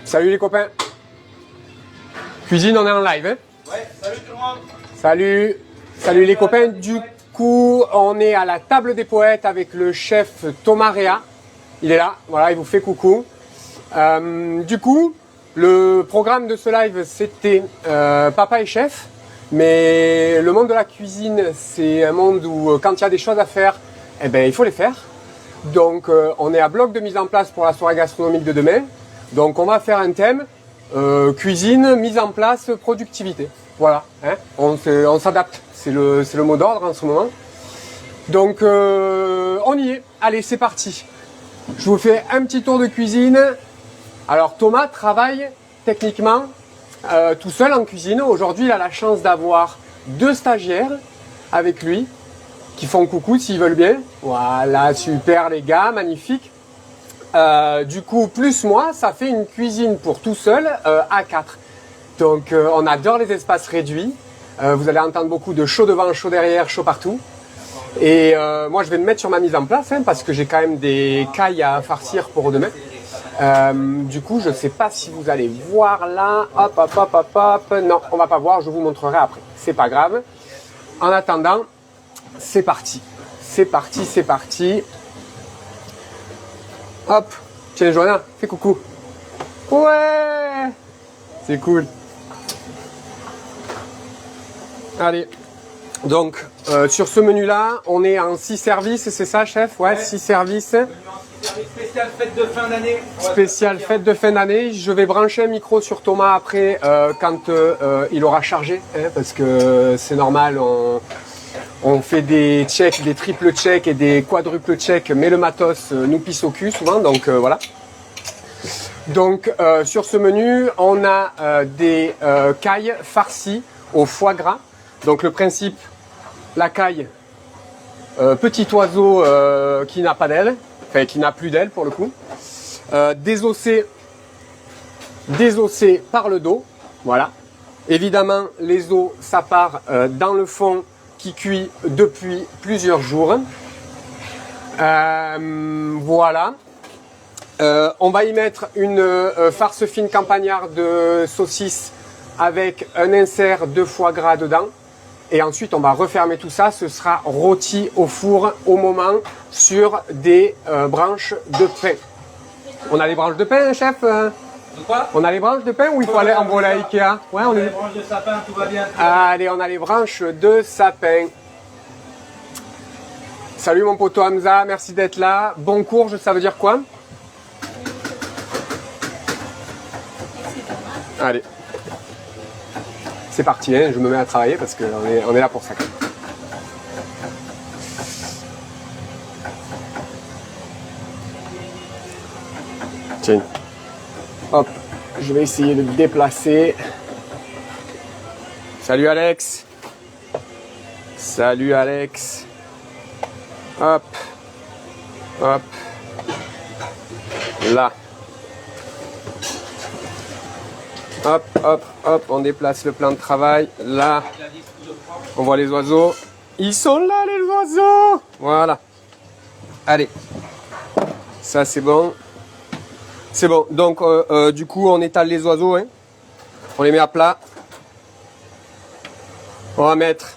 Salut les copains. Cuisine, on est en live. Hein? Ouais, salut tout le monde. Salut. Salut les copains. Du coup, on est à la table des poètes avec le chef Thomas Réa. Il est là, voilà, il vous fait coucou. Du coup, le programme de ce live, c'était papa et chef. Mais le monde de la cuisine, c'est un monde où quand il y a des choses à faire, eh ben, il faut les faire. Donc, on est à bloc de mise en place pour la soirée gastronomique de demain. Donc, on va faire un thème cuisine, mise en place, productivité. Voilà, hein, on s'adapte. C'est le mot d'ordre en ce moment. Donc, on y est. Allez, c'est parti. Je vous fais un petit tour de cuisine. Alors, Thomas travaille techniquement tout seul en cuisine. Aujourd'hui, il a la chance d'avoir 2 stagiaires avec lui qui font coucou s'ils veulent bien. Voilà, super les gars, magnifique. Du coup, plus moi, ça fait une cuisine pour tout seul à 4. Donc, on adore les espaces réduits. Vous allez entendre beaucoup de chaud devant, chaud derrière, chaud partout. Et moi, je vais me mettre sur ma mise en place hein, parce que j'ai quand même des cailles à farcir pour demain. Du coup, je ne sais pas si vous allez voir là. Hop, hop, hop, hop, hop. Non, on va pas voir, je vous montrerai après. C'est pas grave. En attendant, c'est parti. C'est parti, c'est parti. Hop. Tiens, Joanna, fais coucou. Ouais. C'est cool. Allez. Donc, sur ce menu-là, on est en 6 services, c'est ça, chef? Ouais, 6 services. Spécial fête de fin d'année. Spécial fête de fin d'année. Je vais brancher un micro sur Thomas après quand il aura chargé, hein, parce que c'est normal, on fait des checks, des triple checks et des quadruple checks, mais le matos nous pisse au cul souvent, donc voilà. Donc sur ce menu, on a des cailles farcies au foie gras. Donc le principe, la caille, petit oiseau qui n'a pas d'aile, enfin qui n'a plus d'aile pour le coup, désossé par le dos, voilà. Évidemment, les os, ça part dans le fond qui cuit depuis plusieurs jours. Voilà. On va y mettre une farce fine campagnarde de saucisse avec un insert de foie gras dedans. Et ensuite, on va refermer tout ça. Ce sera rôti au four au moment sur des branches de pain. On a les branches de pain, chef? De quoi? On a les branches de pain ou il faut aller en voler à Ikea? Ouais, on Les est... branches de sapin, tout va bien. Allez, on a les branches de sapin. Salut mon poteau Hamza, merci d'être là. Bon courge, ça veut dire quoi? Allez. C'est parti, hein, je me mets à travailler parce qu'on est là pour ça. Tiens. Hop, je vais essayer de me déplacer. Salut Alex. Salut Alex. Hop. Hop. Là. Hop, hop, hop, on déplace le plan de travail. Là, on voit les oiseaux. Ils sont là, les oiseaux. Voilà. Allez. Ça, c'est bon. C'est bon. Donc, du coup, on étale les oiseaux. Hein. On les met à plat. On va mettre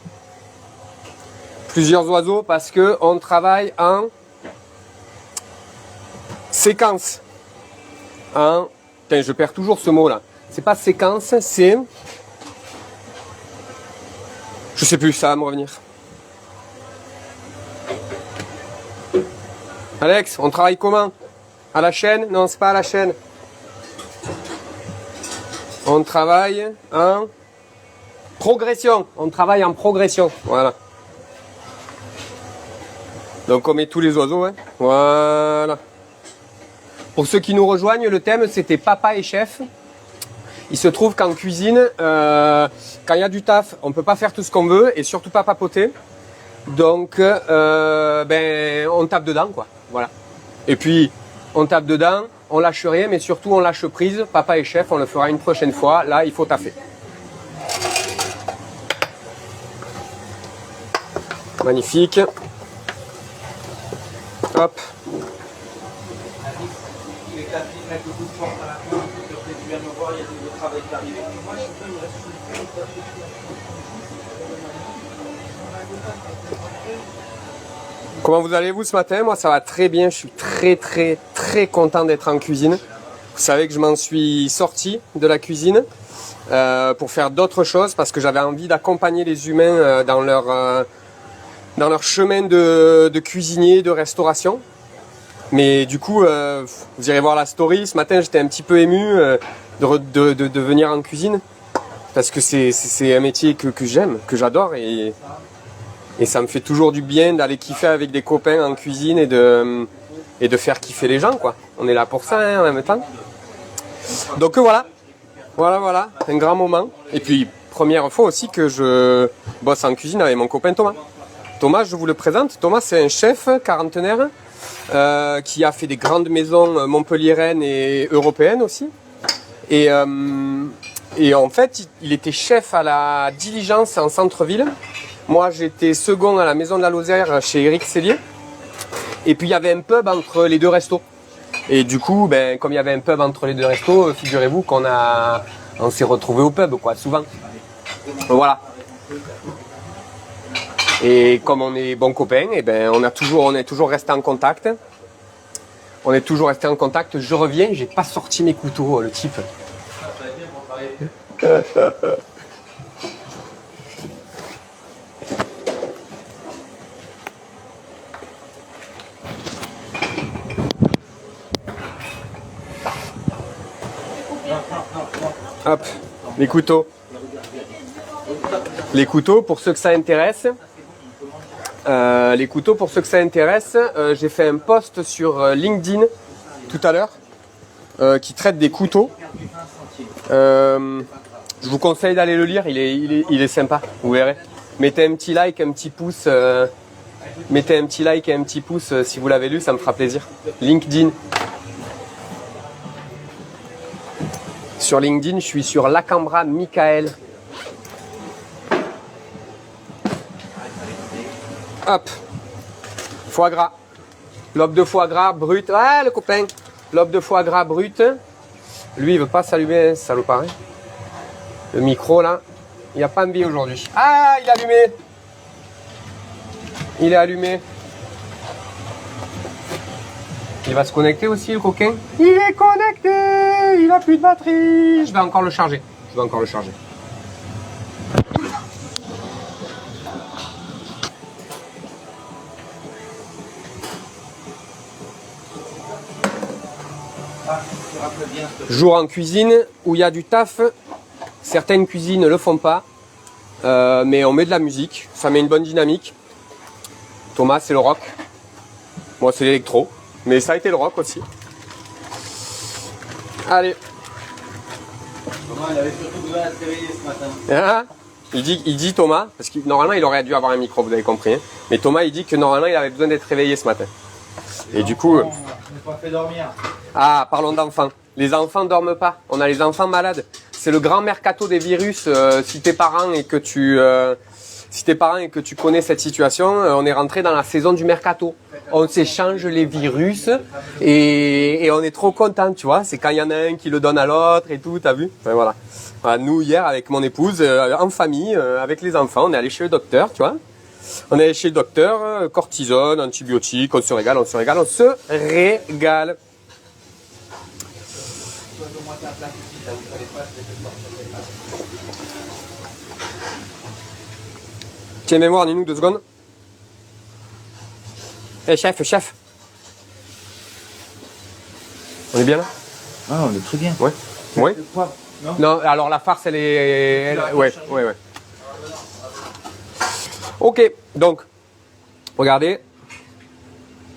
plusieurs oiseaux parce que on travaille en séquence. Putain, je perds toujours ce mot-là. C'est pas séquence, c'est... Je sais plus, ça va me revenir. Alex, on travaille comment? À la chaîne? Non, c'est pas à la chaîne. On travaille en progression. On travaille en progression. Voilà. Donc on met tous les oiseaux. Hein. Voilà. Pour ceux qui nous rejoignent, le thème c'était papa et chef. Il se trouve qu'en cuisine, quand il y a du taf, on ne peut pas faire tout ce qu'on veut et surtout pas papoter. Donc, on tape dedans, quoi. Voilà. Et puis, on tape dedans, on lâche rien, mais surtout on lâche prise. Papa et chef, on le fera une prochaine fois. Là, il faut taffer. Magnifique. Hop. ils mettent le coup de force à la fin, après tu viens me voir, il y a du travail qui arrive. Moi, je suis pas, il me reste Comment vous allez-vous ce matin? Moi ça va très bien, je suis très content d'être en cuisine. Vous savez que je m'en suis sorti de la cuisine pour faire d'autres choses parce que j'avais envie d'accompagner les humains dans leur chemin de cuisinier, de restauration. Mais du coup, vous irez voir la story, ce matin j'étais un petit peu ému de venir en cuisine parce que c'est un métier que j'aime, que j'adore et ça me fait toujours du bien d'aller kiffer avec des copains en cuisine et de faire kiffer les gens, quoi. On est là pour ça, hein, en même temps. Donc voilà, un grand moment. Et puis, première fois aussi que je bosse en cuisine avec mon copain Thomas. Thomas, je vous le présente. Thomas, c'est un chef quarantenaire qui a fait des grandes maisons montpelliéraines et européennes aussi. Et en fait, il était chef à la Diligence en centre-ville. Moi, j'étais second à la Maison de la Lozère chez Éric Sellier. Et puis, il y avait un pub entre les deux restos. Et du coup, ben, comme il y avait un pub entre les deux restos, figurez-vous qu'on s'est retrouvés au pub, quoi, souvent. Voilà. Et comme on est bons copains, et ben, on est toujours resté en contact. On est toujours resté en contact. Je reviens, j'ai pas sorti mes couteaux, le type. Hop, les couteaux. Les couteaux, pour ceux que ça intéresse. J'ai fait un post sur LinkedIn tout à l'heure qui traite des couteaux. Je vous conseille d'aller le lire, il est sympa, vous verrez. Mettez un petit like, un petit pouce. Mettez un petit like et un petit pouce si vous l'avez lu, ça me fera plaisir. LinkedIn. Sur LinkedIn, je suis sur Lacambra Michael. Hop. Foie gras. Lobe de foie gras brut. Ah, le copain. Lobe de foie gras brut. Lui, il veut pas s'allumer, salopard. Le micro, là, il n'y a pas envie aujourd'hui. Ah, il est allumé. Il est allumé. Il va se connecter aussi, le coquin. Il est connecté. Il a plus de batterie. Je vais encore le charger. Jour en cuisine où il y a du taf. Certaines cuisines ne le font pas. Mais on met de la musique. Ça met une bonne dynamique. Thomas, c'est le rock. Moi, c'est l'électro. Mais ça a été le rock aussi. Allez. Thomas, il avait surtout besoin d'être réveillé ce matin. Ah, il dit Thomas, parce que normalement il aurait dû avoir un micro, vous avez compris. Hein, mais Thomas, il dit que normalement il avait besoin d'être réveillé ce matin. Et du coup... Je n'ai pas fait dormir. Ah, parlons d'enfants. Les enfants dorment pas. On a les enfants malades. C'est le grand mercato des virus. Si t'es parent et que tu connais cette situation, on est rentré dans la saison du mercato. On s'échange les virus et on est trop content, tu vois. C'est quand il y en a un qui le donne à l'autre et tout, t'as vu? Enfin, voilà. Voilà. Nous, hier, avec mon épouse, en famille, avec les enfants, on est allé chez le docteur, tu vois. On est allé chez le docteur, cortisone, antibiotiques, on se régale. Tiens, mémoire, dis-nous 2 secondes. Eh, chef. On est bien là? Ah, on est très bien. Ouais. Ouais. Non, Non, alors la farce, elle est... Ouais. Ok, donc, regardez.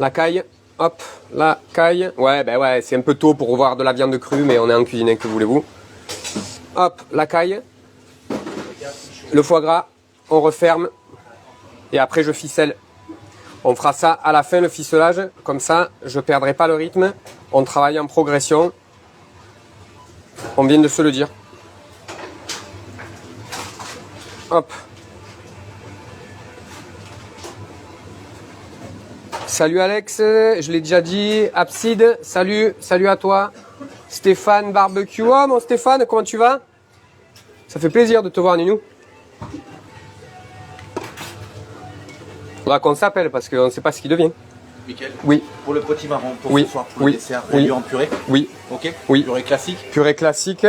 La caille. Hop, la caille. Ouais, c'est un peu tôt pour voir de la viande crue, mais on est en cuisine, que voulez-vous. Hop, la caille. Le foie gras, on referme. Et après, je ficelle. On fera ça à la fin, le ficelage. Comme ça, je ne perdrai pas le rythme. On travaille en progression. On vient de se le dire. Hop. Salut Alex, je l'ai déjà dit. Abside, salut à toi. Stéphane Barbecue. Oh mon Stéphane, comment tu vas? Ça fait plaisir de te voir, Ninou. Faudra qu'on s'appelle parce qu'on ne sait pas ce qu'il devient. Mickaël, Oui. pour le potimarron, pour Oui. ce soir, pour Oui. le dessert, Oui. en purée. Oui. Ok. Oui. Purée classique. Purée classique,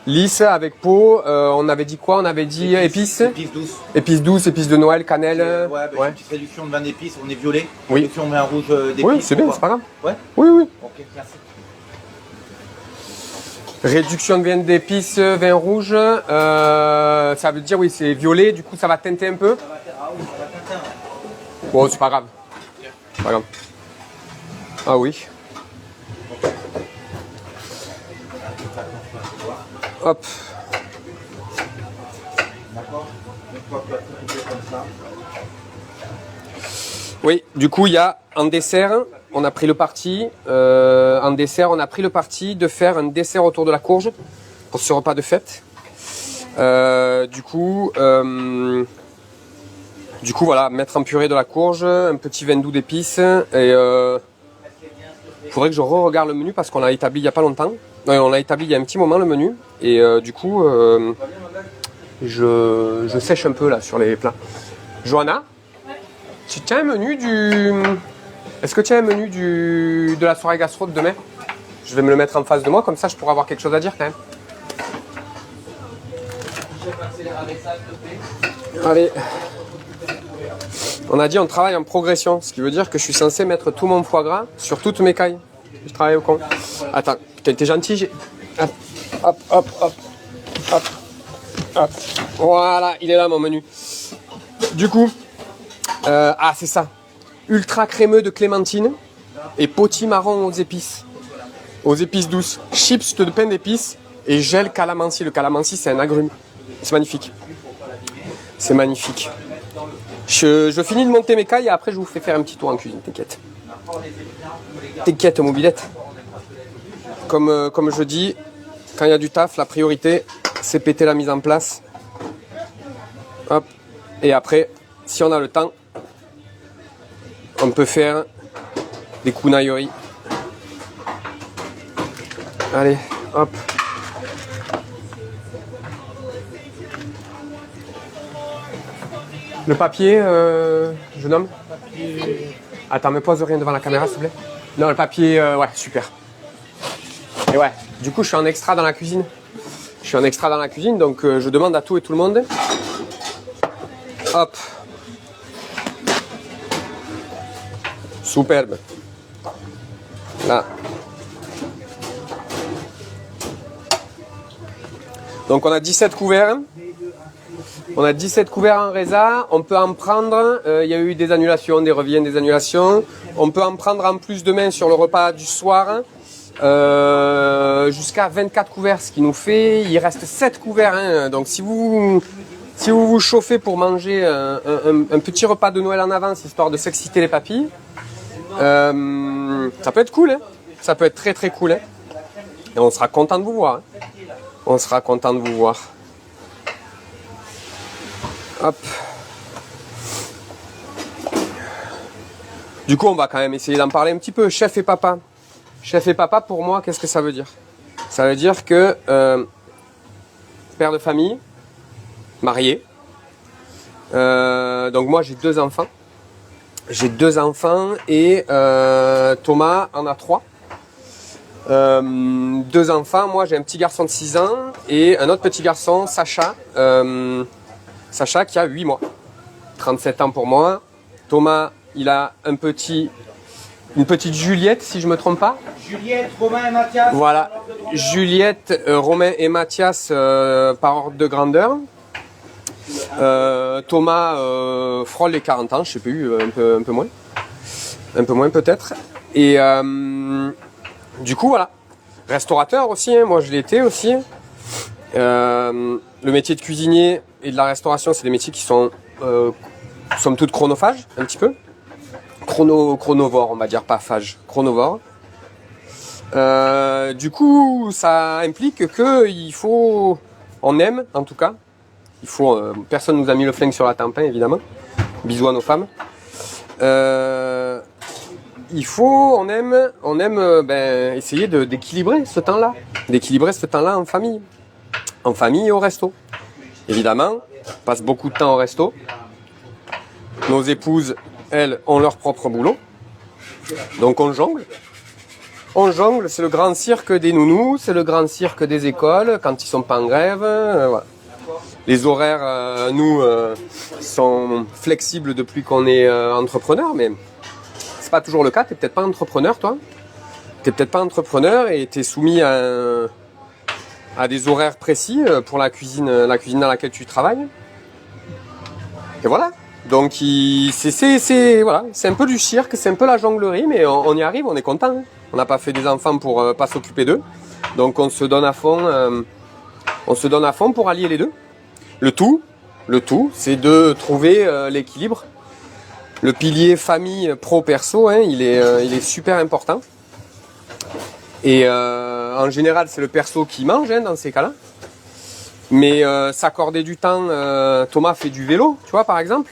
lisse avec peau. On avait dit quoi? On avait dit épices. Épices douces. Épices douces, épices de Noël, cannelle. Ouais, bah, j'ai une petite réduction de 20 d'épices, on est violet. Oui. Et si on met un rouge d'épices. Oui, c'est bien, on c'est pas grave. Ouais. Oui, oui. Ok, merci. Réduction de viande d'épices, vin rouge. Ça veut dire, oui, c'est violet, du coup ça va teinter un peu. Ah oui, ça va teinter, ouais. Bon, c'est pas grave. C'est pas grave. Ah oui. Hop. D'accord. Une fois que tu as tout coupé comme ça. Oui, du coup, il y a en dessert, on a pris le parti. En dessert, on a pris le parti de faire un dessert autour de la courge pour ce repas de fête. Du coup, voilà, mettre en purée de la courge, un petit vin doux d'épices et faudrait que je re-regarde le menu parce qu'on l'a établi il y a pas longtemps. On l'a établi il y a un petit moment le menu et du coup, je sèche un peu là sur les plats. Johanna, tu tiens un menu du... Est-ce que tu as un menu de la soirée gastro de demain? Je vais me le mettre en face de moi, comme ça je pourrai avoir quelque chose à dire quand même. Allez. On a dit on travaille en progression, ce qui veut dire que je suis censé mettre tout mon foie gras sur toutes mes cailles. Je travaille au con. Attends, putain, t'es gentil. Hop, hop, hop, hop, hop, hop. Voilà, il est là mon menu. Du coup, c'est ça. Ultra crémeux de clémentine et potimarron aux épices douces. Chips de pain d'épices et gel calamansi. Le calamansi, c'est un agrume. C'est magnifique. C'est magnifique. Je finis de monter mes cailles et après je vous fais faire un petit tour en cuisine, t'inquiète. T'inquiète, mobilette. Comme je dis, quand il y a du taf, la priorité, c'est péter la mise en place. Hop. Et après, si on a le temps, on peut faire des kunaiori. Allez, hop. Le papier, jeune homme. Attends, me pose rien devant la caméra, s'il te plaît. Non, le papier, ouais, super. Et ouais, du coup, je suis en extra dans la cuisine. Je suis en extra dans la cuisine, donc je demande à tout et tout le monde. Hop. Superbe. Là. Donc on a 17 couverts. On a 17 couverts en résa. On peut en prendre. Il y a eu des annulations, des reviens, des annulations. On peut en prendre en plus demain sur le repas du soir. Jusqu'à 24 couverts, ce qui nous fait. Il reste 7 couverts. Hein. Donc si vous vous chauffez pour manger un petit repas de Noël en avance, histoire de s'exciter les papilles, ça peut être cool. Hein. Ça peut être très très cool. Hein. Et on sera content de vous voir. Hein. On sera content de vous voir. Hop. Du coup, on va quand même essayer d'en parler un petit peu. Chef et papa. Chef et papa, pour moi, qu'est-ce que ça veut dire? Ça veut dire que père de famille, marié. Donc moi, j'ai 2 enfants. J'ai 2 enfants et Thomas en a 3. 2 enfants, moi j'ai un petit garçon de 6 ans et un autre petit garçon, Sacha. Sacha qui a 8 mois. 37 ans pour moi. Thomas, il a une petite Juliette, si je ne me trompe pas. Juliette, Romain et Mathias. Voilà, Juliette, Romain et Mathias par ordre de grandeur. Thomas frôle les 40 ans, je ne sais plus, un peu moins. Un peu moins peut-être. Et du coup, voilà. Restaurateur aussi, hein, moi je l'ai été aussi. Le métier de cuisinier et de la restauration, c'est des métiers qui sont somme toute chronophages, un petit peu. Chronovore, on va dire, pas phage, chronovore. Du coup, ça implique que il faut, on aime en tout cas. Il faut, personne nous a mis le flingue sur la tempe, évidemment. Bisous à nos femmes. on aime essayer d'équilibrer ce temps-là. D'équilibrer ce temps-là en famille. En famille et au resto. Évidemment, on passe beaucoup de temps au resto. Nos épouses, elles, ont leur propre boulot. Donc on jongle. On jongle, c'est le grand cirque des nounous, c'est le grand cirque des écoles, quand ils sont pas en grève. Voilà. Les horaires, sont flexibles depuis qu'on est entrepreneur, mais c'est pas toujours le cas. T'es peut-être pas entrepreneur, toi. T'es peut-être pas entrepreneur et t'es soumis à des horaires précis pour la cuisine dans laquelle tu travailles. Et voilà. Donc c'est un peu du cirque, c'est un peu la jonglerie, mais on y arrive, on est content. Hein. On n'a pas fait des enfants pour pas s'occuper d'eux. Donc on se donne à fond pour allier les deux. Le tout, c'est de trouver l'équilibre. Le pilier famille pro-perso, hein, il est super important. Et en général, c'est le perso qui mange hein, dans ces cas-là. Mais s'accorder du temps, Thomas fait du vélo, tu vois, par exemple.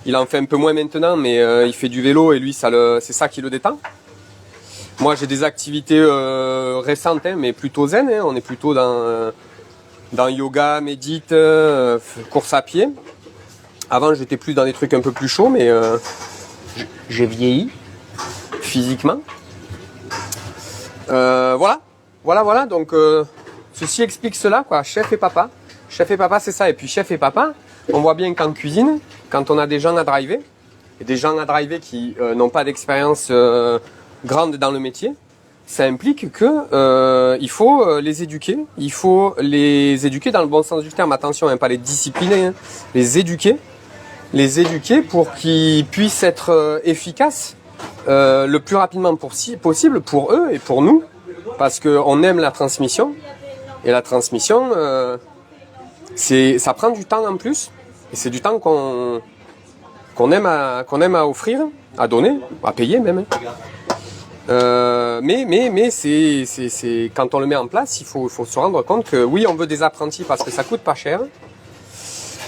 Il en fait un peu moins maintenant, mais il fait du vélo et lui, c'est ça qui le détend. Moi, j'ai des activités récentes, hein, mais plutôt zen. Hein. On est plutôt dans yoga, médite, course à pied. Avant, j'étais plus dans des trucs un peu plus chauds, mais j'ai vieilli physiquement. Voilà. Donc, ceci explique cela, quoi. Chef et papa, c'est ça. Et puis, chef et papa, on voit bien qu'en cuisine, quand on a des gens à driver, et des gens à driver qui n'ont pas d'expérience grande dans le métier, ça implique que il faut les éduquer. Il faut les éduquer dans le bon sens du terme. Attention, hein, pas les discipliner, hein, les éduquer pour qu'ils puissent être efficaces le plus rapidement possible pour eux et pour nous, parce qu'on aime la transmission. Et la transmission, ça prend du temps en plus, et c'est du temps qu'on aime à offrir, à donner, à payer même. Mais c'est quand on le met en place, il faut se rendre compte que oui, on veut des apprentis parce que ça coûte pas cher.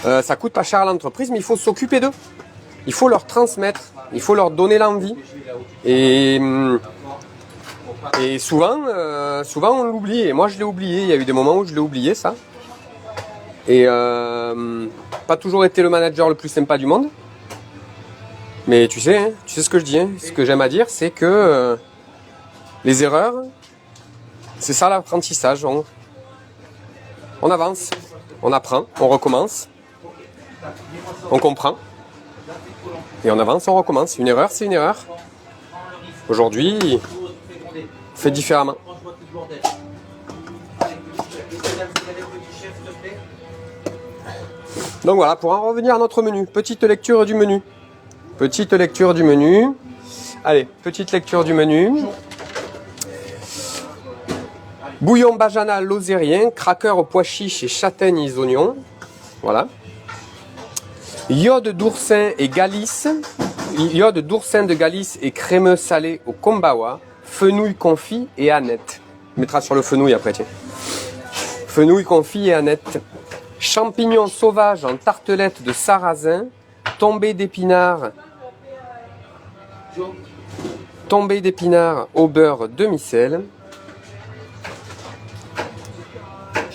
Ça coûte pas cher à l'entreprise, mais il faut s'occuper d'eux. Il faut leur transmettre, il faut leur donner l'envie. Et souvent on l'oublie. Et moi je l'ai oublié. Il y a eu des moments où je l'ai oublié ça. Et pas toujours été le manager le plus sympa du monde. Mais tu sais ce que je dis. Hein, ce que j'aime à dire, c'est que les erreurs, c'est ça l'apprentissage. On avance, on apprend, on recommence, on comprend. Et on avance, on recommence. Une erreur, c'est une erreur. Aujourd'hui, fait différemment. Donc voilà, pour en revenir à notre menu, petite lecture du menu. Allez, petite lecture du menu. Bouillon bajana lozérien, cracker aux pois chiches et châtaignes et oignons. Voilà. Iode d'oursin de Galice et crémeux salé au kombawa, fenouil confit et aneth. On mettra sur le fenouil après, tiens. Fenouil confit et aneth. Champignons sauvages en tartelette de sarrasin, tombée d'épinards au beurre demi-sel.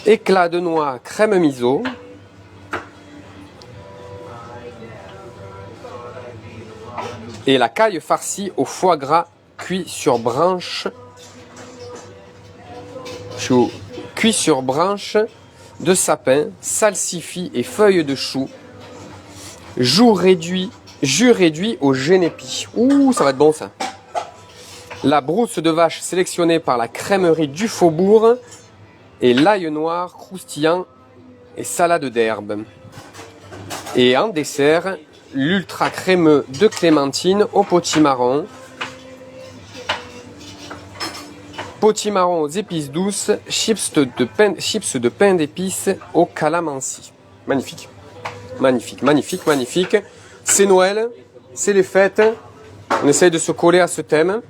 Éclat de noix crème miso. Et la caille farcie au foie gras cuit sur branche de sapin, salsifis et feuilles de chou. Jus réduit au génépi. Ouh, ça va être bon ça. La brousse de vache sélectionnée par la crèmerie du Faubourg et l'ail noir croustillant et salade d'herbe. Et en dessert, l'ultra crémeux de clémentine au potimarron. Potimarron aux épices douces, chips de pain d'épices au calamansi. Magnifique. C'est Noël, c'est les fêtes. On essaye de se coller à ce thème.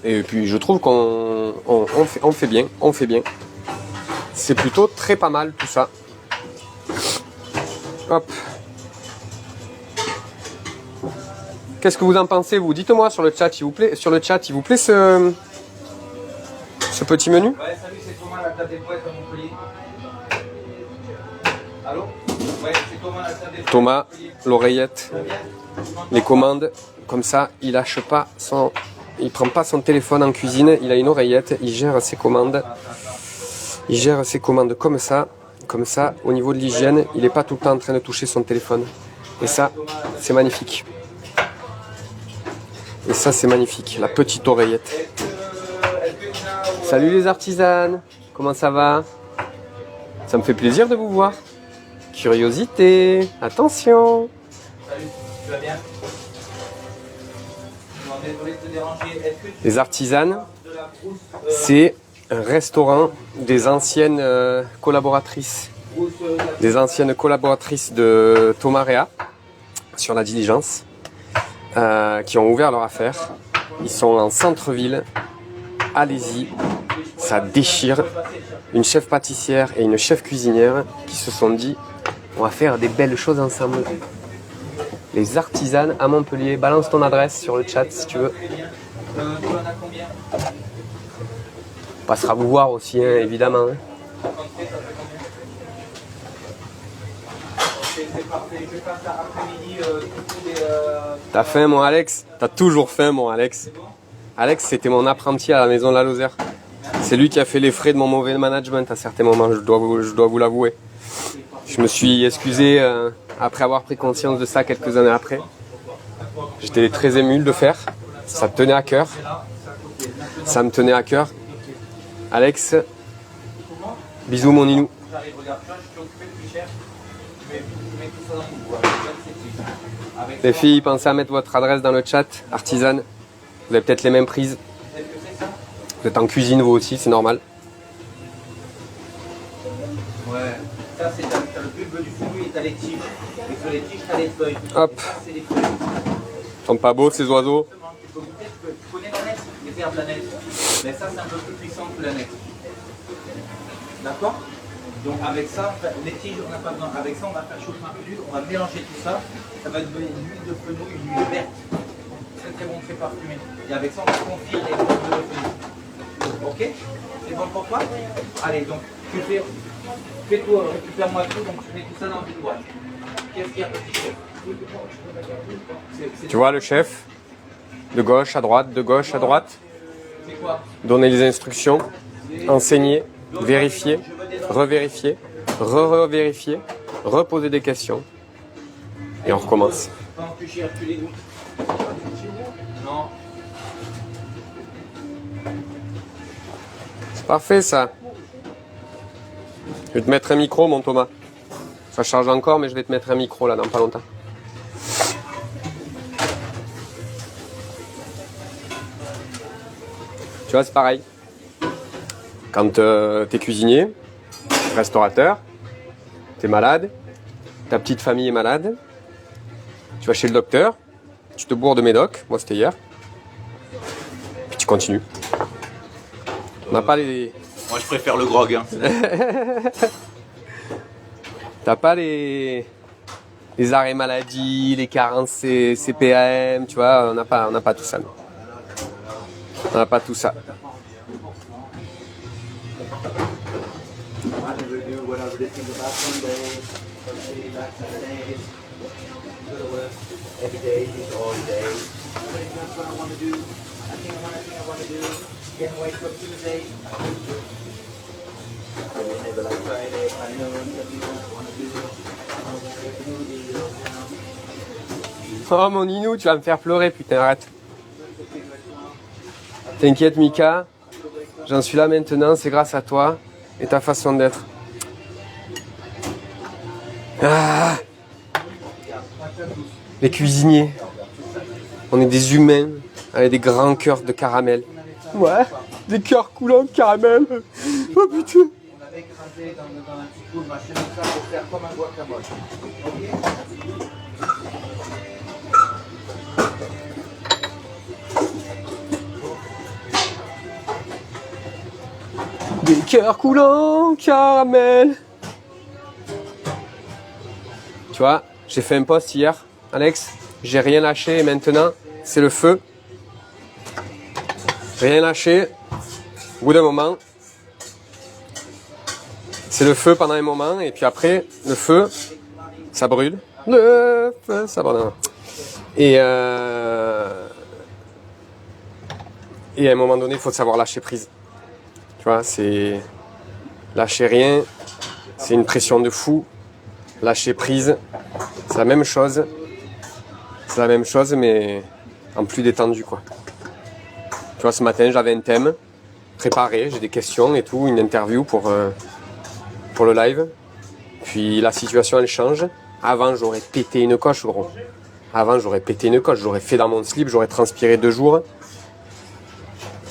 Et puis je trouve qu'on fait bien. C'est plutôt très pas mal tout ça. Hop. Qu'est-ce que vous en pensez, vous? Dites-moi sur le chat, s'il vous plaît. Sur le chat, s'il vous plaît, ce petit menu. Ouais, salut, c'est Thomas, la table des poètes à Montpellier. Allô? Ouais, c'est Thomas, la table des poètes. Thomas, l'oreillette, les commandes. Comme ça, il lâche pas son... Il prend pas son téléphone en cuisine. Il a une oreillette. Il gère ses commandes. Il gère ses commandes comme ça. Comme ça, au niveau de l'hygiène, il n'est pas tout le temps en train de toucher son téléphone. Et ça, c'est magnifique. Et ça, c'est magnifique, la petite oreillette. Salut les artisanes, comment ça va? Ça me fait plaisir de vous voir. Curiosité, attention. Salut, tu vas bien? Non, désolé de te déranger. Est-ce que tu Les artisanes, de la brousse, c'est un restaurant des anciennes collaboratrices. Des anciennes collaboratrices de Thomas Réa sur la diligence. Qui ont ouvert leur affaire. Ils sont en centre-ville. Allez-y, ça déchire. Une chef pâtissière et une chef cuisinière qui se sont dit on va faire des belles choses ensemble. Les artisanes à Montpellier. Balance ton adresse sur le chat si tu veux. tu en as combien? On passera vous voir aussi, hein, évidemment. C'est parfait, je vais faire ça après-midi. T'as faim, mon Alex? T'as toujours faim, mon Alex. Alex, c'était mon apprenti à la maison de la Lozère. C'est lui qui a fait les frais de mon mauvais management à certains moments, je dois vous l'avouer. Je me suis excusé après avoir pris conscience de ça quelques années après. J'étais très ému de le faire. Ça me tenait à cœur. Ça me tenait à cœur. Alex, bisous mon Ninou. Les filles, pensez à mettre votre adresse dans le chat, artisane. Vous avez peut-être les mêmes prises. Vous êtes en cuisine vous aussi, c'est normal. Ouais, ça c'est t'as le bulbe du fruit et t'as les tiges. Et sur les tiges, t'as les feuilles. Hop. Ça, c'est les feuilles. Ils sont pas beaux ces oiseaux. Tu peux goûter, tu connais la nette, les herbes de la nette. Mais ça, c'est un peu plus puissant que la nette. D'accord? Donc avec ça, les tiges, on n'a pas besoin. Avec ça, on va faire chauffer un peu d'huile, on va mélanger tout ça. Ça va donner une huile de fenouil, une huile verte. Très très bon, très parfumé. Et avec ça, on va confire les graines de fenouil. Ok? C'est bon pour toi? Allez, donc tu fais-toi, récupère-moi tout, donc tu mets tout ça dans une boîte. Qu'est-ce qu'il y a, petit chef? Tu vois le chef? De gauche à droite, de gauche à droite. C'est quoi? Donner les instructions, enseigner, vérifier, revérifier, revérifier, reposer des questions. Et on recommence. Quand tu cherches, tu les goûtes. Non. C'est parfait ça. Je vais te mettre un micro mon Thomas. Ça charge encore mais je vais te mettre un micro là dans pas longtemps. Tu vois c'est pareil. Quand t'es cuisinier, restaurateur, t'es malade, ta petite famille est malade, tu vas chez le docteur, tu te bourres de médoc, moi c'était hier, puis tu continues. On n'a pas les... Moi je préfère le grog. Hein. T'as pas les arrêts maladie, les carences CPAM, tu vois, on n'a pas tout ça. On n'a pas tout ça. Oh mon Ninou, tu vas me faire pleurer, putain, arrête. T'inquiète Mika, j'en suis là maintenant, c'est grâce à toi et ta façon d'être. Ah, les cuisiniers, on est des humains avec des grands cœurs de caramel. Ouais, des cœurs coulants de caramel. Oh putain. On avait écrasé dans un petit coup de machin comme ça pour faire comme un guacamole. Des cœurs coulants caramel. Tu vois, j'ai fait un post hier, Alex. j'ai rien lâché et maintenant c'est le feu. Rien lâché. Au bout d'un moment, c'est le feu pendant un moment et puis après, le feu, ça brûle. Le feu, ça brûle. Et à un moment donné, il faut savoir lâcher prise. Tu vois, c'est lâcher rien, c'est une pression de fou. Lâcher prise, c'est la même chose. C'est la même chose, mais en plus détendu, quoi. Tu vois, ce matin, j'avais un thème préparé, j'ai des questions et tout, une interview pour le live. Puis la situation, elle change. Avant, j'aurais pété une coche, gros. Avant, j'aurais pété une coche, j'aurais fait dans mon slip, j'aurais transpiré 2 jours.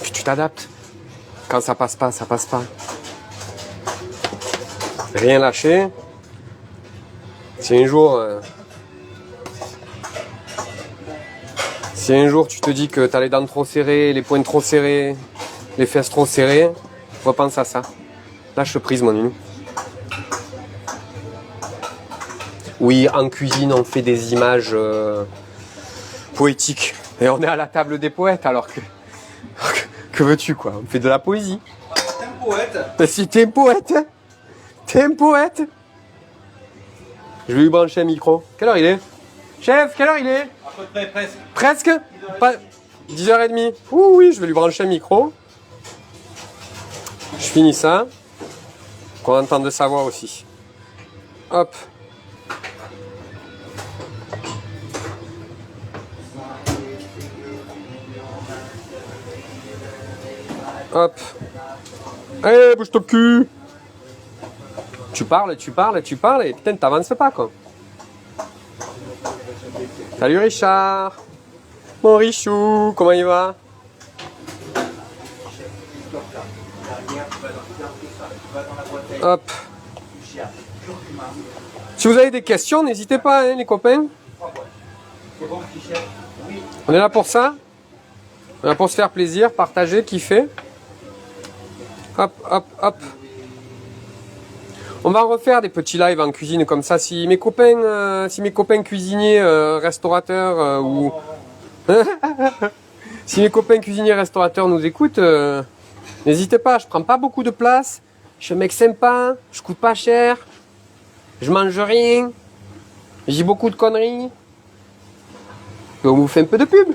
Puis tu t'adaptes. Quand ça passe pas, ça passe pas. Rien lâcher. Si un jour tu te dis que t'as les dents trop serrées, les poings trop serrés, les fesses trop serrées, repense à ça. Lâche prise, mon ami. Oui, en cuisine, on fait des images poétiques. Et on est à la table des poètes, alors que... Que veux-tu, quoi? On fait de la poésie. T'es un poète. Mais si t'es un poète, t'es un poète. Je vais lui brancher un micro. Quelle heure il est? Chef, quelle heure il est? À peu près, presque. Presque? Pas 10h30. Ouh, oui, je vais lui brancher un micro. Je finis ça. Qu'on entende sa voix aussi. Hop. Hop. Allez, bouge ton cul. Tu parles et putain, t'avances pas, quoi. Salut Richard. Mon Richou, comment il va? Hop. Si vous avez des questions, n'hésitez pas, hein, les copains. On est là pour ça. On est là pour se faire plaisir, partager, kiffer. Hop, hop, hop. On va refaire des petits lives en cuisine comme ça. Si mes copains cuisiniers, restaurateurs ou si mes copains cuisiniers, restaurateurs nous écoutent, n'hésitez pas. Je prends pas beaucoup de place. Je suis un mec sympa. Je coûte pas cher. Je mange rien. Je dis beaucoup de conneries. On vous fait un peu de pub.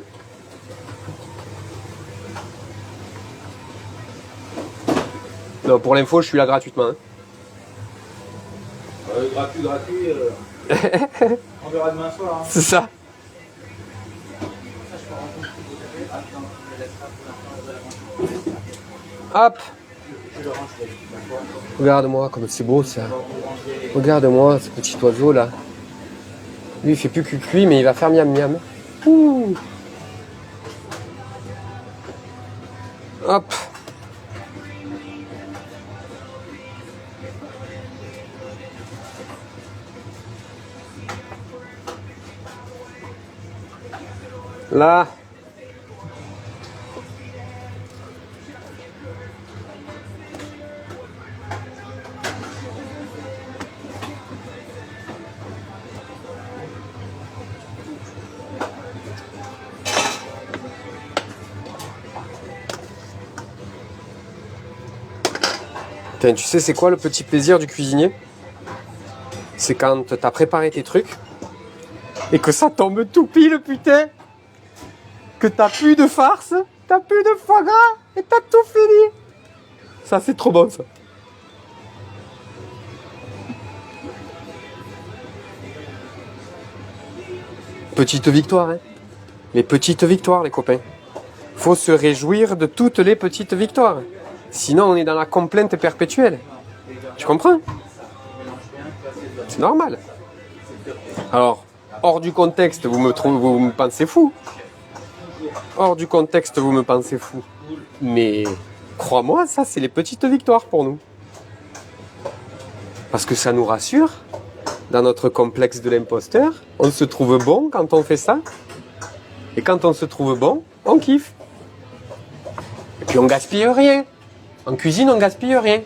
Non, pour l'info, je suis là gratuitement. Hein. Gratuit. On verra demain soir. Hein. C'est ça. Hop. Regarde-moi comme c'est beau ça. Regarde-moi ce petit oiseau là. Lui il fait plus cuicui mais il va faire miam miam. Ouh. Hop. Là. Putain, tu sais c'est quoi le petit plaisir du cuisinier? C'est quand t'as préparé tes trucs et que ça tombe tout pile, putain. Que t'as plus de farce, t'as plus de foie gras et t'as tout fini. Ça c'est trop bon ça. Petite victoire, hein. Les petites victoires, les copains. Faut se réjouir de toutes les petites victoires. Sinon on est dans la complainte perpétuelle. Tu comprends? C'est normal. Alors, hors du contexte, vous me pensez fou. Hors du contexte, vous me pensez fou. Mais crois-moi, ça, c'est les petites victoires pour nous. Parce que ça nous rassure. Dans notre complexe de l'imposteur, on se trouve bon quand on fait ça. Et quand on se trouve bon, on kiffe. Et puis on gaspille rien. En cuisine, on gaspille rien.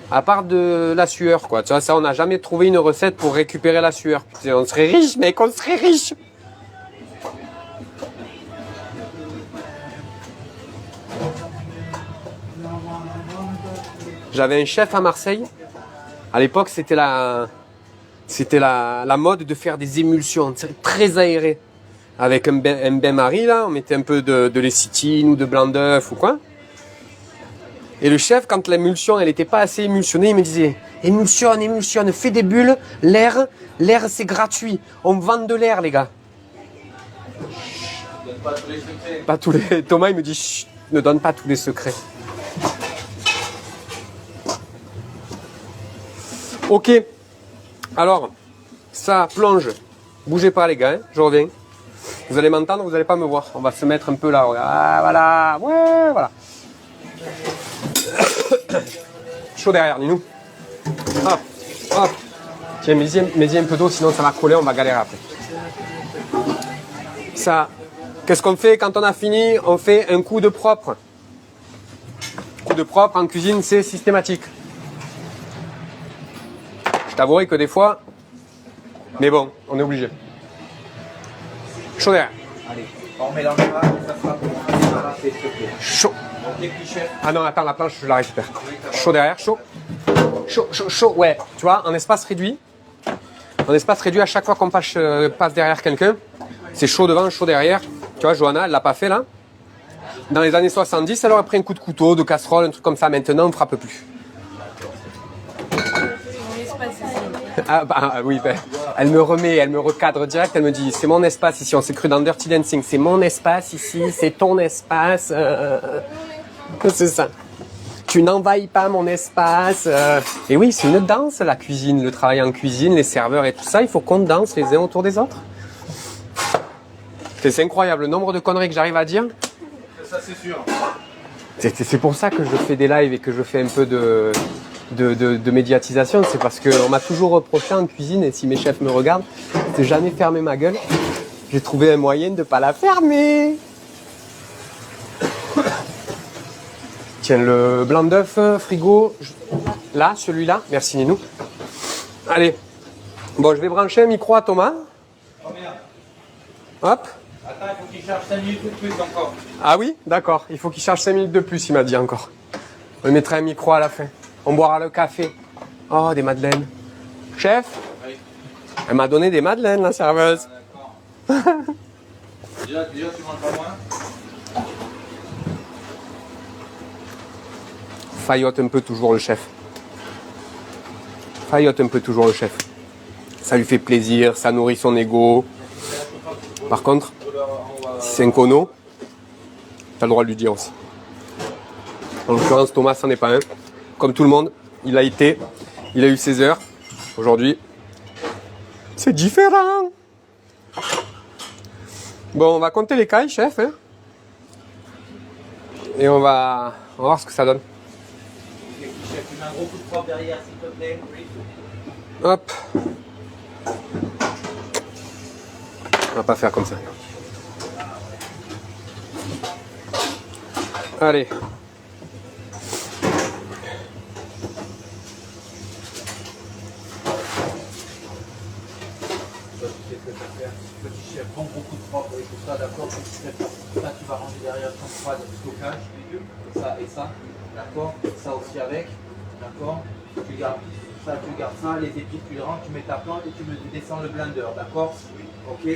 À part de la sueur, quoi. Tu vois, ça, on n'a jamais trouvé une recette pour récupérer la sueur. Putain, on serait riche, mec, on serait riche. J'avais un chef à Marseille. À l'époque, c'était la mode de faire des émulsions très aérées. Avec un bain-marie, là, on mettait un peu de lécithine ou de blanc d'œuf ou quoi. Et le chef, quand l'émulsion, elle n'était pas assez émulsionnée, il me disait « Émulsionne, fais des bulles, l'air, c'est gratuit. On vend de l'air, les gars. » Pas tous les secrets. Pas tous les... Thomas, il me dit « Chut, ne donne pas tous les secrets. » Ok. Alors, ça plonge. Bougez pas, les gars, hein, je reviens. Vous allez m'entendre, vous n'allez pas me voir. On va se mettre un peu là. Ah, voilà. Ouais, voilà. Chaud derrière, Ninou. Hop, hop. Tiens, mets-y un peu d'eau, sinon ça va coller, on va galérer après. Ça, qu'est-ce qu'on fait quand on a fini? On fait un coup de propre. Coup de propre en cuisine, c'est systématique. Je t'avouerai que des fois, mais bon, on est obligé. Chaud derrière. Allez, on mélangera et ça sera pour débarrasser, s'il te plaît. Chaud. Ok, petit chef. Ah non, attends, la planche, je la récupère. Chaud derrière, chaud. Chaud, ouais. Tu vois, en espace réduit. En espace réduit, à chaque fois qu'on passe derrière quelqu'un, c'est chaud devant, chaud derrière. Tu vois, Johanna, elle l'a pas fait là. Dans les années 70, elle aurait pris un coup de couteau, de casserole, un truc comme ça. Maintenant, on ne frappe plus. Ah bah oui, ben, elle me recadre direct, elle me dit c'est mon espace ici, on s'est cru dans Dirty Dancing, c'est mon espace ici, c'est ton espace, c'est ça. Tu n'envahis pas mon espace. Et oui, c'est une danse la cuisine, le travail en cuisine, les serveurs et tout ça, il faut qu'on danse les uns autour des autres. C'est incroyable le nombre de conneries que j'arrive à dire. Ça c'est sûr. C'est pour ça que je fais des lives et que je fais un peu de médiatisation, c'est parce qu'on m'a toujours reproché en cuisine, et si mes chefs me regardent, c'est jamais fermer ma gueule. J'ai trouvé un moyen de ne pas la fermer. Tiens, le blanc d'œuf, frigo, là, celui-là, merci Ninou. Allez, bon, je vais brancher un micro à Thomas. Combien? Hop. Attends, il faut qu'il charge 5 minutes de plus encore. Ah oui, d'accord, il faut qu'il charge 5 minutes de plus, il m'a dit encore. On mettra un micro à la fin. On boira le café. Oh, des madeleines. Chef? Oui. Elle m'a donné des madeleines, la serveuse. D'accord. déjà, tu manges pas moins? Faillote un peu toujours le chef. Faillote un peu toujours le chef. Ça lui fait plaisir, ça nourrit son ego. Par contre, si c'est un cono, t'as le droit de lui dire aussi. En l'occurrence, Thomas, c'en est pas un. Comme tout le monde, il a eu ses heures. Aujourd'hui, c'est différent. Bon, on va compter les cailles, chef. Hein, et on va voir ce que ça donne. Chef, tu mets un gros coup de propre derrière, s'il te plaît. Hop. On va pas faire comme ça. Allez. Petit chef, prends beaucoup de propre et tout ça, d'accord? Ça, tu vas ranger derrière ton froid de stockage, et ça, d'accord? Ça aussi avec, d'accord? Tu gardes ça, les épis, tu les ranges, tu mets ta plante et tu me descends le blender, d'accord? Ok?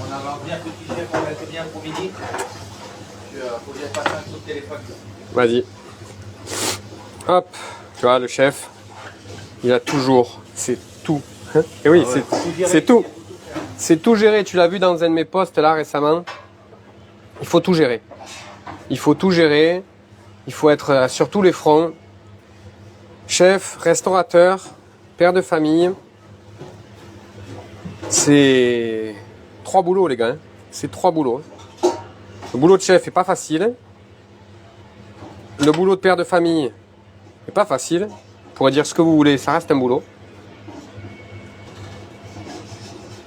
On avance bien, petit chef, on reste bien pour midi. Faut bien passer un coup de téléphone. Vas-y. Hop. Tu vois, le chef, il a toujours, c'est tout. Hein, et oui, c'est tout. C'est tout géré. Tu l'as vu dans un de mes posts là récemment. Il faut tout gérer. Il faut tout gérer. Il faut être sur tous les fronts. Chef, restaurateur, père de famille. C'est 3 boulots les gars. Hein. C'est 3 boulots. Le boulot de chef est pas facile. Le boulot de père de famille est pas facile. Vous pourrez dire ce que vous voulez, ça reste un boulot.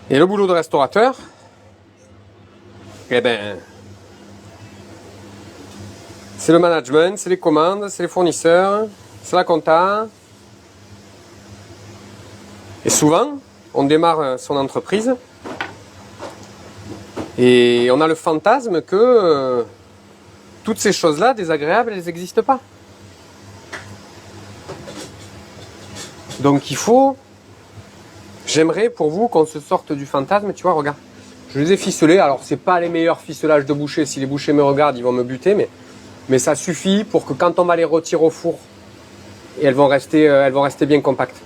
Et le boulot de restaurateur, eh ben, c'est le management, c'est les commandes, c'est les fournisseurs, C'est la compta. Et souvent, on démarre son entreprise et on a le fantasme que toutes ces choses-là, désagréables, elles n'existent pas. Donc il faut... J'aimerais pour vous qu'on se sorte du fantasme, tu vois, regarde. Je les ai ficelés, alors c'est pas les meilleurs ficelages de bouchers, si les bouchers me regardent, ils vont me buter, mais ça suffit pour que quand on va les retirer au four, et elles vont rester bien compactes.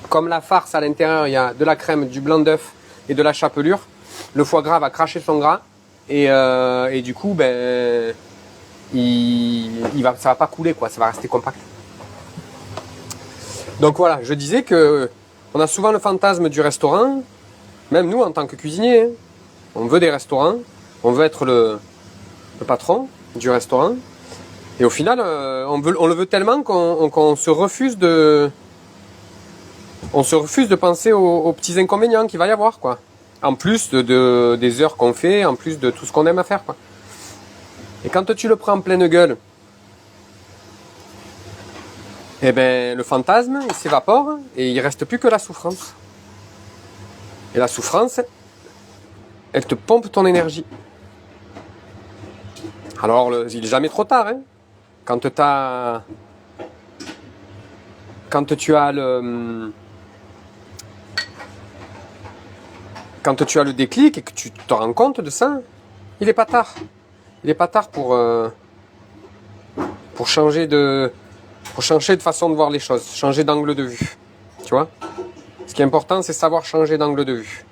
Comme la farce à l'intérieur, il y a de la crème, du blanc d'œuf et de la chapelure, le foie gras va cracher son gras, et du coup, ben, ça va pas couler, quoi, ça va rester compact. Donc voilà, je disais que on a souvent le fantasme du restaurant, même nous en tant que cuisiniers, hein. On veut des restaurants, on veut être le patron du restaurant, et au final, on le veut tellement qu'on se refuse de penser aux petits inconvénients qu'il va y avoir, quoi. En plus des heures qu'on fait, en plus de tout ce qu'on aime à faire, quoi. Et quand tu le prends en pleine gueule, eh ben, le fantasme, il s'évapore et il reste plus que la souffrance. Et la souffrance, elle te pompe ton énergie. Alors, il est jamais trop tard, hein. Quand tu as le déclic et que tu te rends compte de ça, il est pas tard. Il est pas tard pour changer de façon de voir les choses, changer d'angle de vue. Tu vois? Ce qui est important, c'est savoir changer d'angle de vue.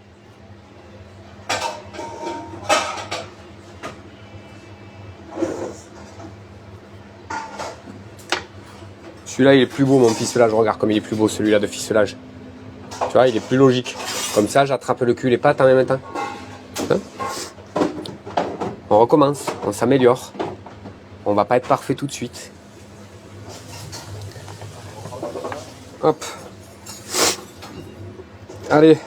Celui-là, il est plus beau, mon ficelage. Regarde comme il est plus beau, celui-là de ficelage. Tu vois, il est plus logique. Comme ça, j'attrape le cul et les pattes en même temps. Hein? On recommence, on s'améliore. On va pas être parfait tout de suite. Hop. Allez.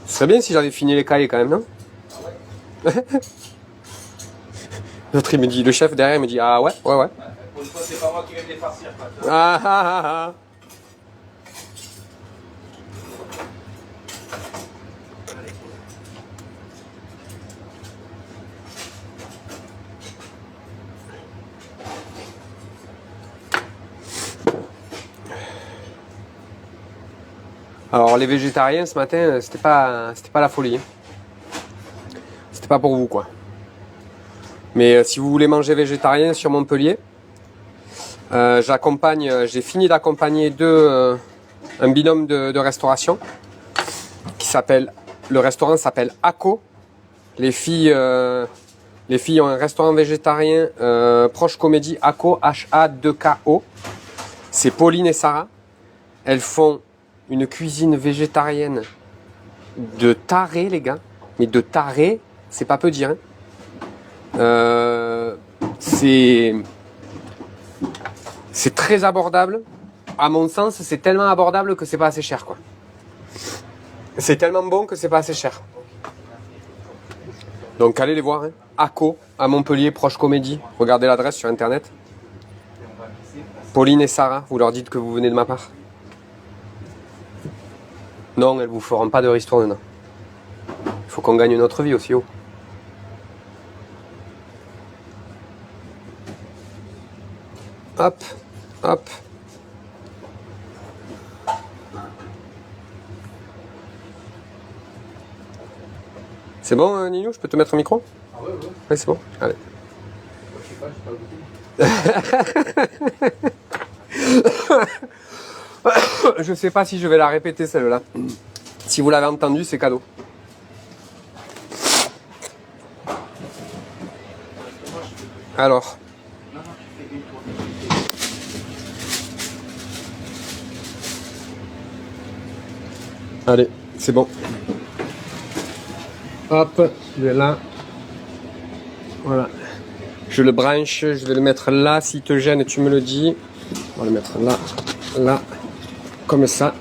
Ce serait bien si j'avais fini les cahiers quand même, non? L'autre, il me dit, le chef derrière, il me dit, ah ouais. Pour une fois, c'est pas moi qui vais me les farcir, quoi. Ah. Alors les végétariens ce matin, c'était pas la folie. C'était pas pour vous, quoi. Mais si vous voulez manger végétarien sur Montpellier, j'ai fini d'accompagner un binôme de restauration le restaurant s'appelle Ako. Les filles ont un restaurant végétarien proche comédie Ako, H-A-2-K-O. C'est Pauline et Sarah. Elles font une cuisine végétarienne de taré, les gars. Mais de taré, c'est pas peu dire. Hein. C'est très abordable. À mon sens, c'est tellement abordable que c'est pas assez cher, quoi. C'est tellement bon que c'est pas assez cher. Donc allez les voir, hein. Ako, à Montpellier, proche comédie. Regardez l'adresse sur internet. Pauline et Sarah, vous leur dites que vous venez de ma part. Non, elles vous feront pas de ristourne, non. Il faut qu'on gagne notre vie aussi, oh. Hop, hop. C'est bon, Nino, je peux te mettre un micro? Ah ouais. Ouais, c'est bon. Allez. Je sais pas si je vais la répéter celle-là. Si vous l'avez entendue, c'est cadeau. Alors. Allez, c'est bon. Hop, je vais là. Voilà. Je le branche, je vais le mettre là. S'il te gêne, tu me le dis. On va le mettre là, là, comme ça.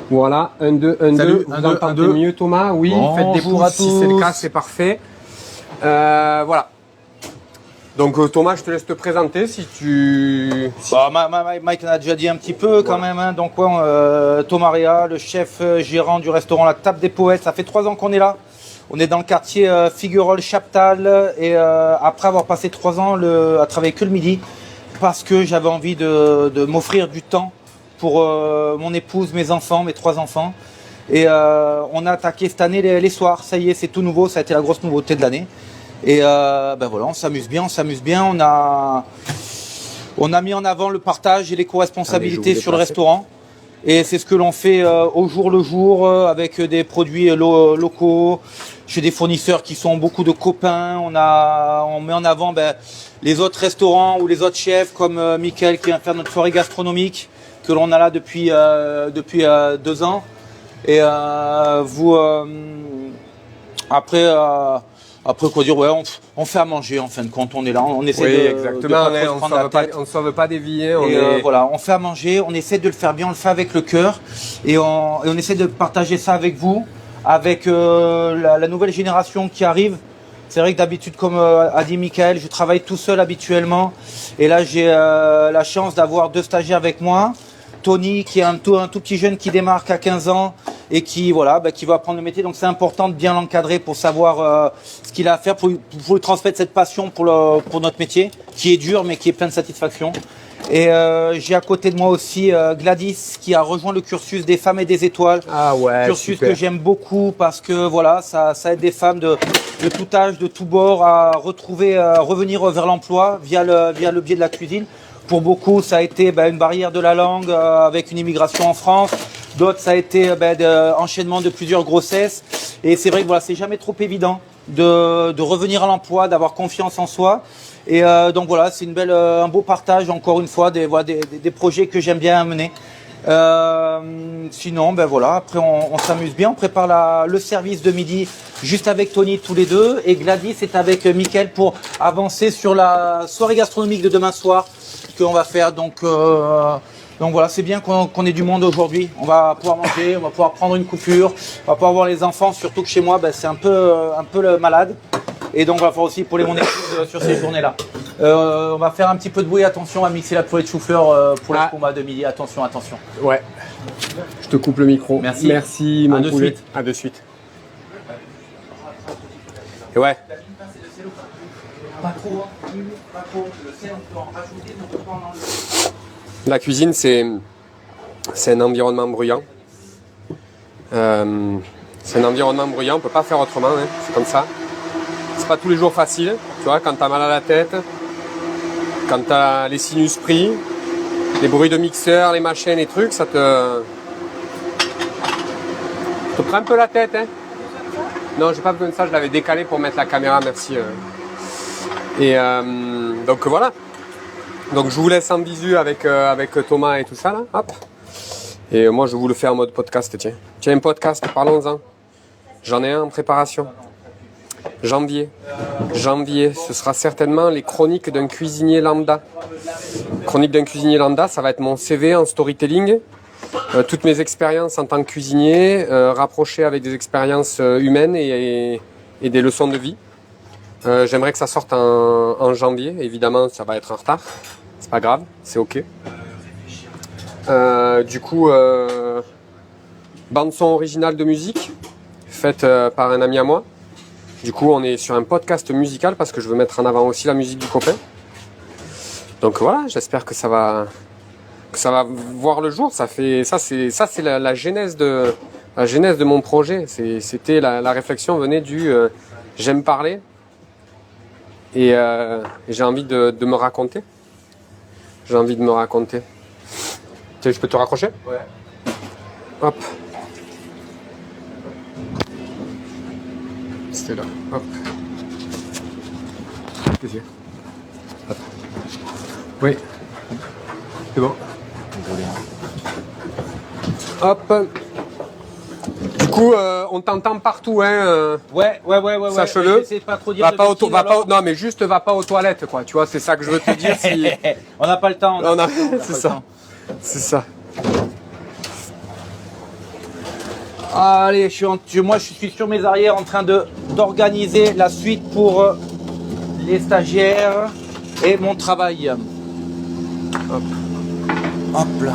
Voilà, 1, 2, 1, 2. Vous entendez mieux, Thomas? Oui, faites des pouces si c'est le cas, c'est parfait. Voilà. Donc Thomas, je te laisse te présenter si tu... Mike en a déjà dit un petit peu quand même. Hein. Donc Thomas Réa, le chef gérant du restaurant La Table des Poètes. Ça fait 3 ans qu'on est là. On est dans le quartier Figuerolles-Chaptal. Et après avoir passé 3 ans à travailler que le midi, parce que j'avais envie de m'offrir du temps pour mon épouse, mes enfants, mes 3 enfants. Et on a attaqué cette année les soirs. Ça y est, c'est tout nouveau. Ça a été la grosse nouveauté de l'année. Et voilà, on s'amuse bien. On a mis en avant le partage et l'éco-responsabilité sur le restaurant. Et c'est ce que l'on fait au jour le jour avec des produits locaux, chez des fournisseurs qui sont beaucoup de copains. On met en avant les autres restaurants ou les autres chefs comme Mickaël qui vient faire notre soirée gastronomique que l'on a là depuis 2 ans. Et après quoi dire, ouais, on fait à manger en fin de compte, on est là, on essaie exactement, on ne sauve pas des vies. Voilà, on fait à manger, on essaie de le faire bien, on le fait avec le cœur et on essaie de partager ça avec vous, avec la nouvelle génération qui arrive. C'est vrai que d'habitude, comme a dit Mickaël, je travaille tout seul habituellement et là j'ai la chance d'avoir 2 stagiaires avec moi. Tony qui est un tout petit jeune qui démarque à 15 ans et qui va apprendre le métier. Donc c'est important de bien l'encadrer pour savoir ce qu'il a à faire, pour lui transmettre cette passion pour notre métier, qui est dur mais qui est plein de satisfaction. Et j'ai à côté de moi aussi Gladys qui a rejoint le cursus des femmes et des étoiles. Ah ouais, cursus super. Que j'aime beaucoup parce que voilà, ça aide des femmes de tout âge, de tout bord à revenir vers l'emploi via le biais de la cuisine. Pour beaucoup, ça a été une barrière de la langue avec une immigration en France. D'autres, ça a été enchaînement de plusieurs grossesses. Et c'est vrai que voilà, c'est jamais trop évident de revenir à l'emploi, d'avoir confiance en soi. Et donc voilà, c'est un beau partage encore une fois des projets que j'aime bien mener. Sinon, voilà, après on s'amuse bien. On prépare le service de midi juste avec Tony tous les deux. Et Gladys est avec Mickaël pour avancer sur la soirée gastronomique de demain soir qu'on va faire. Donc voilà, c'est bien qu'on ait du monde aujourd'hui. On va pouvoir manger, on va pouvoir prendre une coupure, on va pouvoir voir les enfants, surtout que chez moi, c'est un peu le malade. Et donc on va faire aussi pour mon épouse sur ces journées-là. On va faire un petit peu de bruit, attention à mixer la purée de chou-fleur pour le combat de midi. Attention. Ouais. Je te coupe le micro. Merci mon à de poulet. suite. À de suite. Et ouais. Pas trop, le sel on peut en rajouter, mais on peut pas en enlever. La cuisine, c'est un environnement bruyant. C'est un environnement bruyant, on peut pas faire autrement, hein. C'est comme ça. C'est pas tous les jours facile, tu vois, quand t'as mal à la tête, quand t'as les sinus pris, les bruits de mixeur, les machines, les trucs, ça te prend un peu la tête, hein. Non, j'ai pas besoin de ça, je l'avais décalé pour mettre la caméra, merci. Et donc voilà. Donc je vous laisse en visu avec Thomas et tout ça là. Hop. Et moi je vous le fais en mode podcast, tiens. Tiens, un podcast, parlons-en. J'en ai un en préparation. Janvier, ce sera certainement les chroniques d'un cuisinier lambda. Chronique d'un cuisinier lambda, ça va être mon CV en storytelling. Toutes mes expériences en tant que cuisinier, rapprochées avec des expériences humaines et des leçons de vie. J'aimerais que ça sorte en janvier. Évidemment, ça va être en retard. C'est pas grave, c'est ok. Du coup, bande son originale de musique faite par un ami à moi. Du coup, on est sur un podcast musical parce que je veux mettre en avant aussi la musique du copain. Donc voilà, j'espère que ça va voir le jour. C'est la genèse de mon projet. C'était la réflexion venait du j'aime parler et j'ai envie de me raconter. J'ai envie de me raconter. Tiens, je peux te raccrocher ? Ouais. Hop. C'était là. Hop. Qu'est-ce que c'est ? Hop. Oui. C'est bon. Hop. Du coup, on t'entend partout, hein. Ouais. Sache-le. C'est pas trop dire. Non, mais juste va pas aux toilettes, quoi. Tu vois, c'est ça que je veux te dire. Si... on n'a pas le temps. C'est ça. C'est ça. Allez, moi je suis sur mes arrières en train d'organiser la suite pour les stagiaires. Et mon travail. Hop. Hop là.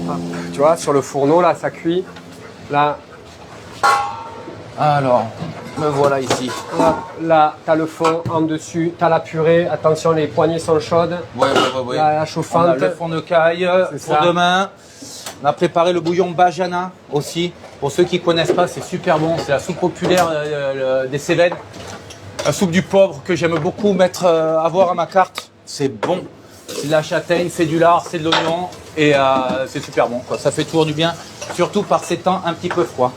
Hop. Tu vois, sur le fourneau, là, ça cuit. Là, Alors, me voilà ici. hop, là, tu as le fond en dessus, tu as la purée. Attention, les poignées sont chaudes. Ouais. La On chauffante. a le fond de caille C'est pour ça. demain. On a préparé le bouillon Bajana aussi. Pour ceux qui ne connaissent pas, c'est super bon. C'est la soupe populaire des Cévennes. La soupe du pauvre que j'aime beaucoup avoir à ma carte. C'est bon. C'est de la châtaigne, c'est du lard, c'est de l'oignon. Et c'est super bon, quoi. Ça fait toujours du bien. Surtout par ces temps un petit peu froids.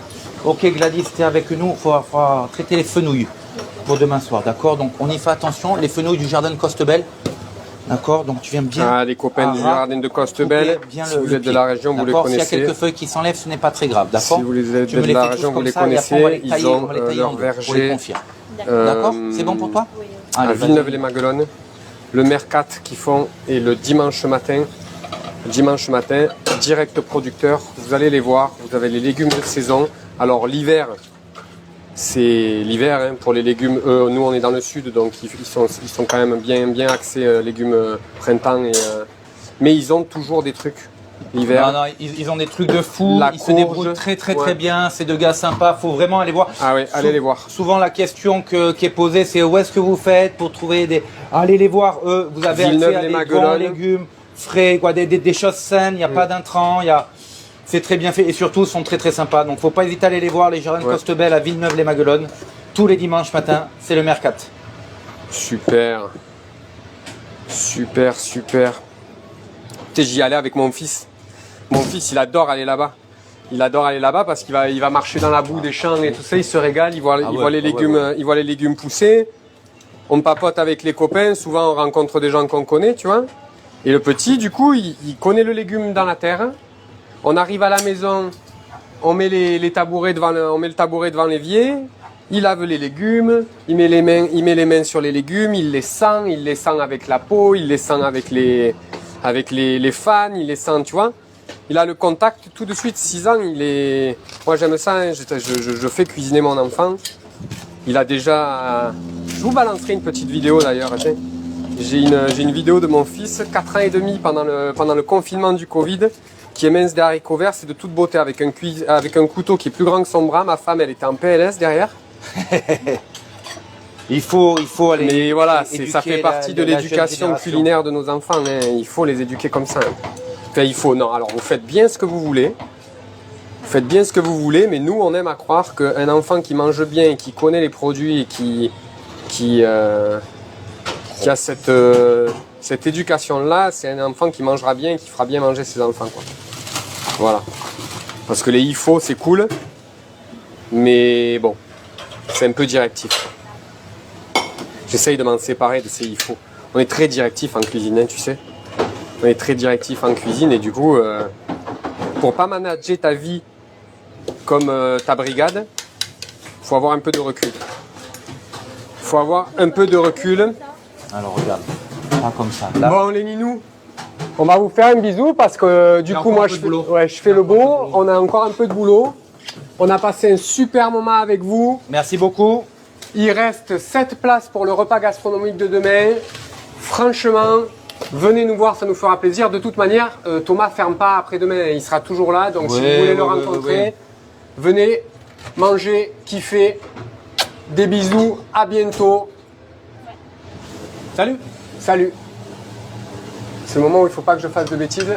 Ok Gladys, tu es avec nous. Il faut traiter les fenouilles pour demain soir. D'accord? Donc on y fait attention. Les fenouilles du jardin de Costebelle. D'accord, donc tu viens bien. Ah, les copains du jardin de Costebelle, si vous êtes de la région, vous les S'il y a connaissez. quelques feuilles qui s'enlèvent, ce n'est pas très grave, d'accord? Si vous êtes Tu me de les la fais tous région, vous comme les ça, et après, on va les connaissez. tailler, Ils ont on va les tailler leur en deux, pour les verger confier. D'accord? C'est bon pour toi? à Allez, vas-y. Villeneuve-les-Maguelones. Le Mercat qu'ils font et le dimanche matin, direct producteur. Vous allez les voir. Vous avez les légumes de saison. Alors l'hiver, c'est l'hiver hein, pour les légumes. Nous on est dans le sud, donc ils sont quand même bien axés légumes printemps. Mais ils ont toujours des trucs l'hiver. Non, ils ont des trucs de fou, La ils se courge, débrouillent très ouais. bien, c'est deux gars sympas, faut vraiment aller voir. Ah oui, allez les voir. Souvent la question qui est posée, c'est où est-ce que vous faites pour trouver des... Allez les voir, eux, vous avez accès à des bons légumes frais, quoi, des choses saines, il n'y a pas d'intrants, c'est très bien fait et surtout ils sont très sympas. Donc faut pas hésiter à aller les voir, les jardins de Costebelle à Villeneuve-les-Maguelones, tous les dimanches matin, c'est le Mercat. Super. J'y allais avec mon fils. Mon fils, il adore aller là-bas. Il adore aller là-bas parce qu'il va marcher dans la boue des champs et tout ça. Il se régale. Il voit les légumes, il voit les légumes pousser. On papote avec les copains. Souvent, on rencontre des gens qu'on connaît, tu vois. Et le petit, du coup, il connaît le légume dans la terre. On arrive à la maison, on met les tabourets on met le tabouret devant l'évier. Il lave les légumes, il met les mains sur les légumes, il les sent avec la peau, il les sent avec les fans, il les sent, tu vois. Il a le contact tout de suite, 6 ans, moi j'aime ça, hein, je fais cuisiner mon enfant. Il a déjà, je vous balancerai une petite vidéo d'ailleurs, j'ai une vidéo de mon fils, 4 ans et demi pendant le confinement du Covid, qui émince des haricots verts, c'est de toute beauté, avec un couteau qui est plus grand que son bras. Ma femme, elle était en PLS derrière. il faut aller. Mais voilà, ça fait partie de l'éducation culinaire de nos enfants. Hein. Il faut les éduquer comme ça. Hein. Enfin, non, alors vous faites bien ce que vous voulez. Vous faites bien ce que vous voulez, mais nous, on aime à croire qu'un enfant qui mange bien, qui connaît les produits et qui a cette éducation-là, c'est un enfant qui mangera bien et qui fera bien manger ses enfants, quoi. Voilà. Parce que les IFO, c'est cool, mais bon, c'est un peu directif. J'essaye de m'en séparer de ces IFO. On est très directif en cuisine, hein, tu sais. On est très directif en cuisine et du coup, pour pas manager ta vie comme ta brigade, faut avoir un peu de recul. Faut avoir un peu de recul. Alors regarde, pas comme ça. Là. Bon les minous, on va vous faire un bisou parce que du coup moi je fais le beau, on a encore un peu de boulot. On a passé un super moment avec vous. Merci beaucoup. Il reste 7 places pour le repas gastronomique de demain. Franchement, venez nous voir, ça nous fera plaisir. De toute manière, Thomas ferme pas après-demain, il sera toujours là. Donc si vous voulez le rencontrer, venez manger, kiffer. Des bisous, à bientôt. Salut. C'est le moment où il ne faut pas que je fasse de bêtises.